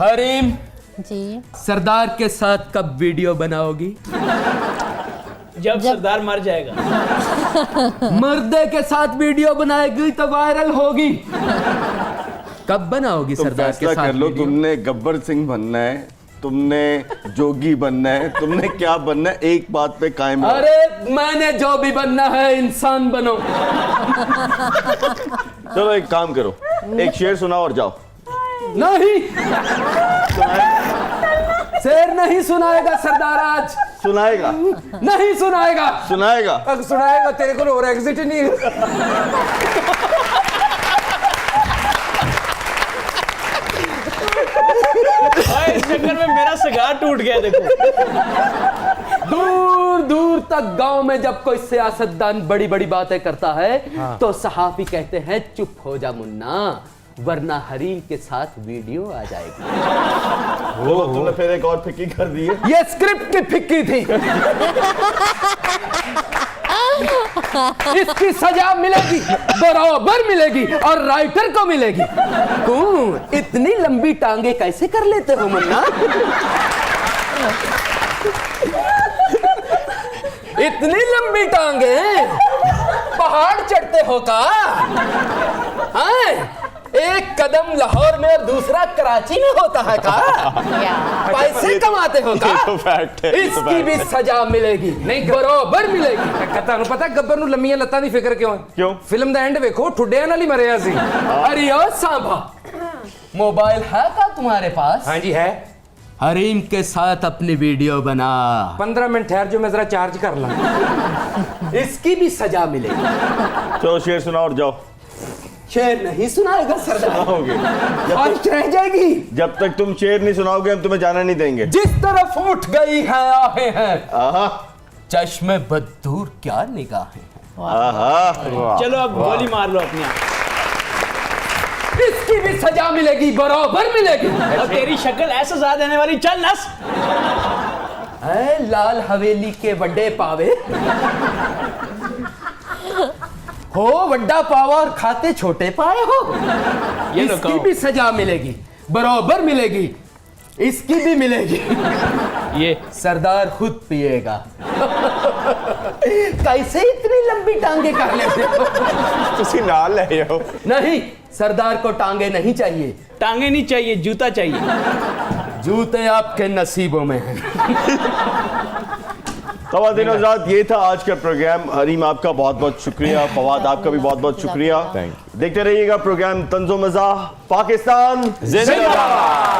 हरीम, जी सरदार के साथ कब वीडियो बनाओगी? जब सरदार मर जाएगा। मर्दे के साथ वीडियो बनाएगी तो वायरल होगी। कब बनाओगी तुम सरदार के फैसला साथ कर लो, वीडियो? तुमने गब्बर सिंह बनना है, तुमने जोगी बनना है, तुमने क्या बनना है, एक बात पे कायम रहो। अरे मैंने जो भी बनना है, इंसान बनो। चलो एक काम करो, एक शेर सुनाओ और जाओ। नहीं, शेर नहीं सुनाएगा सरदार आज। सुनाएगा नहीं सुनाएगा। सुनाएगा। अगर सुनाएगा तेरे को और एग्जिट ही नहीं। ओए इस चक्कर में मेरा सिगार टूट गया देखो। दूर दूर तक गांव में जब कोई सियासतदान बड़ी बड़ी बातें करता है तो सहाफी कहते हैं चुप हो जा मुन्ना, वरना हरीम के साथ वीडियो आ जाएगी। वो तुमने फिर एक और फिक्की कर दी है। ये स्क्रिप्ट की फिक्की थी। इसकी सजा मिलेगी, बराबर मिलेगी, और राइटर को मिलेगी। तुम इतनी लंबी टांगे कैसे कर लेते हो मुन्ना? इतनी लंबी टांगे पहाड़ चढ़ते हो का? हाँ? एक कदम लाहौर में और दूसरा कराची में होता है का? पैसे कमाते हो का? ये तो फैक्ट है, ये तो इसकी फैक्ट भी है। सजा मिलेगी, नहीं बराबर मिलेगी। ਤੁਹਾਨੂੰ ਪਤਾ ਗੱਬਰ ਨੂੰ ਲੰਮੀਆਂ ਲੱਤਾਂ ਦੀ ਫਿਕਰ ਕਿਉਂ ਹੈ? क्यों? ਫਿਲਮ ਦਾ ਐਂਡ ਵੇਖੋ, ਠੁੱਡਿਆਂ ਨਾਲ ਹੀ ਮਰਿਆ ਸੀ। अरे ओ सांभा, मोबाइल है का तुम्हारे पास? हाँ जी है। हरीम के साथ अपनी वीडियो बना, 15 मिनट ठहर जो, मैं जरा चार्ज कर ला। इसकी भी सजा मिलेगी। चलो शेर सुनाओ और जाओ। शेर नहीं सुनाएगा सरदार, सुनाओगे आज रह जाएगी। जब तक तुम शेर नहीं सुनाओगे हम तुम्हें जाना नहीं देंगे। जिस तरफ उठ गई है आहें हैं, आहा, चश्मे बदूर क्या निगाहें हैं। आहा। चलो अब गोली मार लो अपने आप। इसकी भी सजा मिलेगी, बराबर मिलेगी। और तेरी शक्ल ऐसा सजा देने वाली, चल नस। है लाल हवेली के बड़े पावे हो, बड़ा पावा और खाते छोटे पाए हो। ये लो इसकी कहो। भी सजा मिलेगी, बराबर मिलेगी, इसकी भी मिलेगी। ये सरदार खुद पिएगा। कैसे इतनी लंबी टांगे कर लेते हो? तुसी नाल ले जाओ। नहीं, सरदार को टांगे नहीं चाहिए, टांगे नहीं चाहिए, जूता चाहिए। जूते आपके नसीबों में हैं। ख़वातीन और हज़रात, ये था आज का प्रोग्राम। हरीम आपका बहुत बहुत शुक्रिया, फवाद आपका भी बहुत बहुत शुक्रिया। Thank देखते रहिएगा प्रोग्राम तंज़ो मज़ा पाकिस्तान जिंदाबाद।